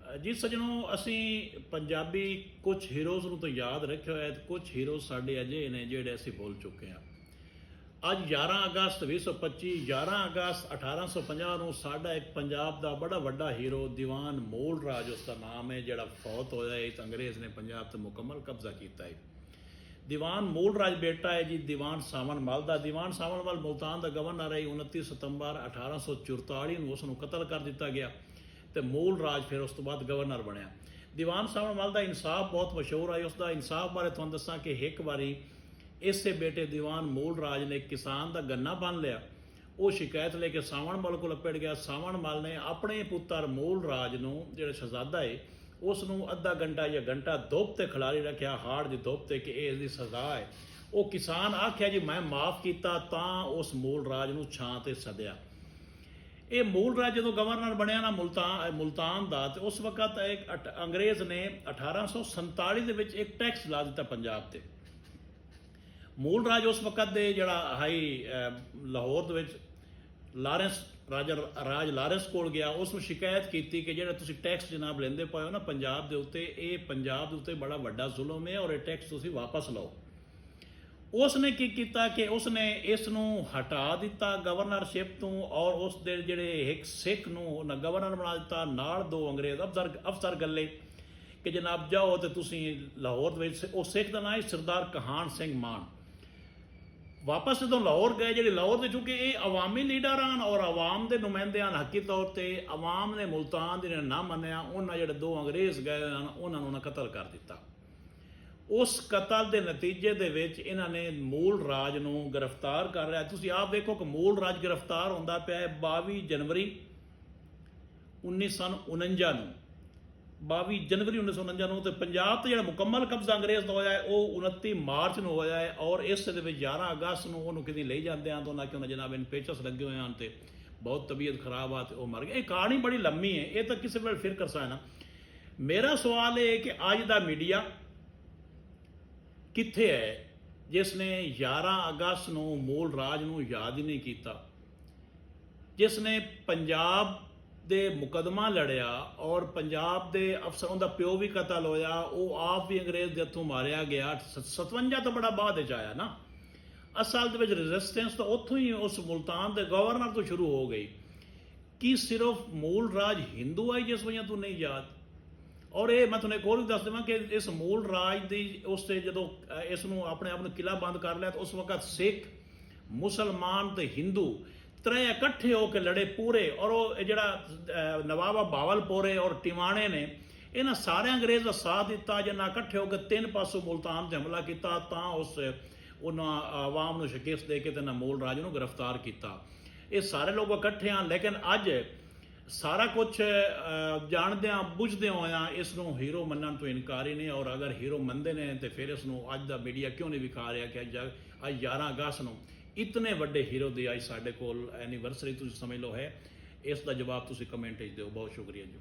ਜੀ ਸੱਜਣੋ, ਅਸੀਂ ਪੰਜਾਬੀ ਕੁਛ ਹੀਰੋਜ਼ ਨੂੰ ਤਾਂ ਯਾਦ ਰੱਖਿਆ ਹੋਇਆ ਤੇ ਕੁਛ ਹੀਰੋਜ਼ ਸਾਡੇ ਅਜਿਹੇ ਨੇ ਜਿਹੜੇ ਅਸੀਂ ਭੁੱਲ ਚੁੱਕੇ ਹਾਂ। ਅੱਜ 11 ਅਗਸਤ 2025, 11 ਅਗਸਤ 1850 ਨੂੰ ਸਾਡਾ ਇੱਕ ਪੰਜਾਬ ਦਾ ਬੜਾ ਵੱਡਾ ਹੀਰੋ ਦੀਵਾਨ ਮੂਲ ਰਾਜ ਉਸਦਾ ਨਾਮ ਹੈ, ਜਿਹੜਾ ਫੌਤ ਹੋਇਆ ਹੈ ਤਾਂ ਅੰਗਰੇਜ਼ ਨੇ ਪੰਜਾਬ ਤੇ ਮੁਕੰਮਲ ਕਬਜ਼ਾ ਕੀਤਾ ਹੈ। ਦੀਵਾਨ ਮੂਲ ਰਾਜ ਬੇਟਾ ਹੈ ਜੀ ਦੀਵਾਨ ਸਾਵਣ ਮੱਲ ਦਾ। ਦੀਵਾਨ ਸਾਵਣ ਮੱਲ ਮੁਲਤਾਨ ਦਾ ਗਵਰਨਰ ਹੈ। 29 ਸਤੰਬਰ 1844 ਨੂੰ ਉਸ ਨੂੰ ਕਤਲ ਕਰ ਦਿੱਤਾ ਗਿਆ ਤੇ ਮੂਲ ਰਾਜ ਫਿਰ ਉਸ ਤੋਂ ਬਾਅਦ ਗਵਰਨਰ ਬਣਿਆ। ਦੀਵਾਨ ਸਾਵਣ ਮੱਲ ਦਾ ਇਨਸਾਫ ਬਹੁਤ ਮਸ਼ਹੂਰ ਹੈ। ਉਸ ਦਾ ਇਨਸਾਫ ਬਾਰੇ ਤੁਹਾਨੂੰ ਦੱਸਾਂ ਕਿ ਇੱਕ ਵਾਰੀ ਇਸੇ ਬੇਟੇ ਦੀਵਾਨ ਮੂਲ ਰਾਜ ਨੇ ਕਿਸਾਨ ਦਾ ਗੰਨਾ ਬੰਨ ਲਿਆ। ਉਹ ਸ਼ਿਕਾਇਤ ਲੈ ਕੇ ਸਾਵਣ ਮੱਲ ਕੋਲ ਪੜ ਗਿਆ। ਸਾਵਣ ਮੱਲ ਨੇ ਆਪਣੇ ਪੁੱਤਰ ਮੂਲ ਰਾਜ ਨੂੰ, ਜਿਹੜਾ ਸ਼ਹਿਜ਼ਾਦਾ ਹੈ, ਉਸ ਨੂੰ ਅੱਧਾ ਘੰਟਾ ਜਾਂ ਘੰਟਾ ਧੁੱਪ ਤੇ ਖਿਲਾਰੀ ਰੱਖਿਆ, ਹਾੜ ਦੀ ਧੁੱਪ ਤੇ, ਕਿ ਇਹ ਇਸਦੀ ਸਜ਼ਾ ਹੈ। ਉਹ ਕਿਸਾਨ ਆਖਿਆ ਜੀ ਮੈਂ ਮਾਫ ਕੀਤਾ, ਤਾਂ ਉਸ ਮੂਲ ਰਾਜ ਨੂੰ ਛਾਂ ਤੇ ਸੱਦਿਆ। ਇਹ ਮੂਲ ਰਾਜ ਜਦੋਂ ਗਵਰਨਰ ਬਣਿਆ ਨਾ ਮੁਲਤਾਨ ਦਾ, ਤੇ ਉਸ ਵਕਤ ਇੱਕ ਅੰਗਰੇਜ਼ ਨੇ 1847 ਦੇ ਵਿੱਚ ਇੱਕ ਟੈਕਸ ਲਾ ਦਿੱਤਾ ਪੰਜਾਬ ਤੇ। ਮੂਲ ਰਾਜ ਉਸ ਵਕਤ ਦੇ ਜਿਹੜਾ ਹਾਈ ਲਾਹੌਰ ਦੇ ਵਿੱਚ ਰਾਜ ਲਾਰੈਂਸ ਕੋਲ ਗਿਆ। ਉਸ ਨੂੰ ਸ਼ਿਕਾਇਤ ਕੀਤੀ ਕਿ ਜਿਹੜਾ ਤੁਸੀਂ ਟੈਕਸ ਜਨਾਬ ਲੈਂਦੇ ਪਏ ਹੋ ਨਾ ਪੰਜਾਬ ਦੇ ਉੱਤੇ, ਇਹ ਪੰਜਾਬ ਦੇ ਉੱਤੇ ਬੜਾ ਵੱਡਾ ਜ਼ੁਲਮ ਹੈ ਔਰ ਇਹ ਟੈਕਸ ਤੁਸੀਂ ਵਾਪਸ ਲਓ। ਉਸ ਨੇ ਕੀ ਕੀਤਾ ਕਿ ਉਸ ਨੇ ਇਸ ਨੂੰ ਹਟਾ ਦਿੱਤਾ ਗਵਰਨਰਸ਼ਿਪ ਤੋਂ, ਔਰ ਉਸ ਦੇ ਜਿਹੜੇ ਇੱਕ ਸਿੱਖ ਨੂੰ ਗਵਰਨਰ ਬਣਾ ਦਿੱਤਾ। ਨਾਲ ਦੋ ਅੰਗਰੇਜ਼ ਅਫਸਰ ਗੱਲੇ ਕਿ ਜਨਾਬ ਜਾਓ ਤੇ ਤੁਸੀਂ ਲਾਹੌਰ ਦੇ ਵਿੱਚ, ਉਹ ਸਿੱਖ ਦਾ ਨਾਂ ਹੈ ਸਰਦਾਰ ਕਹਾਨ ਸਿੰਘ ਮਾਨ। ਵਾਪਸ ਜਦੋਂ ਲਾਹੌਰ ਗਏ, ਜਿਹੜੇ ਲਾਹੌਰ ਦੇ, ਚੁੱਕੇ ਇਹ ਅਵਾਮੀ ਲੀਡਰ ਹਨ ਔਰ ਆਵਾਮ ਦੇ ਨੁਮਾਇੰਦੇ ਹਨ, ਹੱਕੀ ਤੌਰ ਤੇ ਆਵਾਮ ਨੇ ਮੁਲਤਾਨ ਦੇ ਨਾ ਮੰਨਿਆ। ਉਹਨਾਂ ਜਿਹੜੇ ਦੋ ਅੰਗਰੇਜ਼ ਗਏ ਹਨ ਉਹਨਾਂ ਨੂੰ ਕਤਲ ਕਰ ਦਿੱਤਾ। ਉਸ ਕਤਲ ਦੇ ਨਤੀਜੇ ਦੇ ਵਿੱਚ ਇਹਨਾਂ ਨੇ ਮੂਲ ਰਾਜ ਨੂੰ ਗ੍ਰਿਫਤਾਰ ਕਰ ਲਿਆ। ਤੁਸੀਂ ਆਪ ਵੇਖੋ ਕਿ ਮੂਲ ਰਾਜ ਗ੍ਰਿਫਤਾਰ ਹੁੰਦਾ ਪਿਆ ਹੈ 22 ਜਨਵਰੀ 1949 ਨੂੰ। 22 ਜਨਵਰੀ 1949 ਨੂੰ। ਤੇ ਪੰਜਾਬ ਤੇ ਜਿਹੜਾ ਮੁਕੰਮਲ ਕਬਜ਼ਾ ਅੰਗਰੇਜ਼ ਦਾ ਹੋਇਆ ਹੈ ਉਹ 29 ਮਾਰਚ ਨੂੰ ਹੋਇਆ ਹੈ, ਔਰ ਇਸ ਦੇ ਵਿੱਚ 11 ਅਗਸਤ ਨੂੰ ਉਹਨੂੰ ਕਿਤੇ ਲਈ ਜਾਂਦੇ ਹਨ ਤਾਂ ਉਹਨਾਂ ਕਿ ਜਨਾਬ ਇਨ ਪੇਚਸ ਲੱਗੇ ਹੋਏ ਹਨ ਤੇ ਬਹੁਤ ਤਬੀਅਤ ਖਰਾਬ ਆ ਤੇ ਉਹ ਮਰ ਗਏ। ਇਹ ਕਹਾਣੀ ਬੜੀ ਲੰਮੀ ਹੈ, ਇਹ ਤਾਂ ਕਿਸੇ ਵੇਲੇ ਫਿਰ ਕਰ ਸਕਦਾ। ਮੇਰਾ ਸਵਾਲ ਇਹ ਹੈ ਕਿ ਅੱਜ ਦਾ ਮੀਡੀਆ ਕਿੱਥੇ ਹੈ ਜਿਸ ਨੇ 11 ਅਗਸਤ ਨੂੰ ਮੂਲ ਰਾਜ ਨੂੰ ਯਾਦ ਹੀ ਨਹੀਂ ਕੀਤਾ, ਜਿਸ ਨੇ ਪੰਜਾਬ ਦੇ ਮੁਕੱਦਮਾ ਲੜਿਆ ਔਰ ਪੰਜਾਬ ਦੇ ਅਫਸਰਾਂ ਦਾ ਪਿਓ ਵੀ ਕਤਲ ਹੋਇਆ, ਉਹ ਆਪ ਵੀ ਅੰਗਰੇਜ਼ ਦੇ ਹੱਥੋਂ ਮਾਰਿਆ ਗਿਆ। 57 ਤੋਂ ਬੜਾ ਬਾਅਦ ਵਿੱਚ ਆਇਆ ਨਾ। ਅਸਲ ਦੇ ਵਿੱਚ ਰੈਜ਼ਿਸਟੈਂਸ ਤਾਂ ਉੱਥੋਂ ਹੀ ਉਸ ਮੁਲਤਾਨ ਦੇ ਗਵਰਨਰ ਤੋਂ ਸ਼ੁਰੂ ਹੋ ਗਈ। ਕੀ ਸਿਰਫ ਮੂਲ ਰਾਜ ਹਿੰਦੂ ਆਈ ਜਿਸ ਵਜ੍ਹਾ ਤੋਂ ਨਹੀਂ ਯਾਦ? ਔਰ ਇਹ ਮੈਂ ਤੁਹਾਨੂੰ ਇੱਕ ਹੋਰ ਵੀ ਦੱਸ ਦੇਵਾਂ ਕਿ ਇਸ ਮੂਲ ਰਾਜ ਦੀ ਉਸ ਤੇ ਜਦੋਂ ਇਸ ਨੂੰ ਆਪਣੇ ਆਪ ਨੂੰ ਕਿਲਾ ਬੰਦ ਕਰ ਲਿਆ ਤਾਂ ਉਸ ਵਕਤ ਸਿੱਖ, ਮੁਸਲਮਾਨ ਤੇ ਹਿੰਦੂ ਤਰੇ ਇਕੱਠੇ ਹੋ ਕੇ ਲੜੇ ਪੂਰੇ। ਔਰ ਉਹ ਜਿਹੜਾ ਨਵਾਬ ਬਾਵਲਪੁਰੇ ਔਰ ਟਿਵਾਣੇ ਨੇ, ਇਹਨਾਂ ਸਾਰੇ ਅੰਗਰੇਜ਼ ਦਾ ਸਾਥ ਦਿੱਤਾ, ਜਿਹਨਾਂ ਇਕੱਠੇ ਹੋ ਕੇ ਤਿੰਨ ਪਾਸੋਂ ਮੁਲਤਾਨ 'ਤੇ ਹਮਲਾ ਕੀਤਾ, ਤਾਂ ਉਹਨਾਂ ਆਵਾਮ ਨੂੰ ਸ਼ਿਕਸਤ ਦੇ ਕੇ ਤੇ ਮੂਲ ਰਾਜ ਨੂੰ ਗ੍ਰਿਫਤਾਰ ਕੀਤਾ। ਇਹ ਸਾਰੇ ਲੋਕ ਇਕੱਠੇ ਹਨ, ਲੇਕਿਨ ਅੱਜ ਸਾਰਾ ਕੁਛ ਜਾਣਦਿਆਂ ਬੁੱਝਦਿਆਂ ਹੋਇਆਂ ਇਸ ਨੂੰ ਹੀਰੋ ਮੰਨਣ ਤੋਂ ਇਨਕਾਰੀ ਨੇ। ਔਰ ਅਗਰ ਹੀਰੋ ਮੰਨਦੇ ਨੇ ਤੇ ਫਿਰ ਇਸ ਨੂੰ ਅੱਜ ਦਾ ਮੀਡੀਆ ਕਿਉਂ ਨਹੀਂ ਵਿਖਾ ਰਿਹਾ ਕਿ ਅੱਜ 11 ਅਗਸਤ ਨੂੰ ਇਤਨੇ ਵੱਡੇ ਹੀਰੋ ਦੀ ਅੱਜ ਸਾਡੇ ਕੋਲ ਐਨੀਵਰਸਰੀ ਤੁਸੀਂ ਸਮਝ ਲਓ ਹੈ। ਇਸ ਦਾ ਜਵਾਬ ਤੁਸੀਂ ਕਮੈਂਟ ਵਿੱਚ ਦਿਓ। ਬਹੁਤ ਸ਼ੁਕਰੀਆ ਜੀ।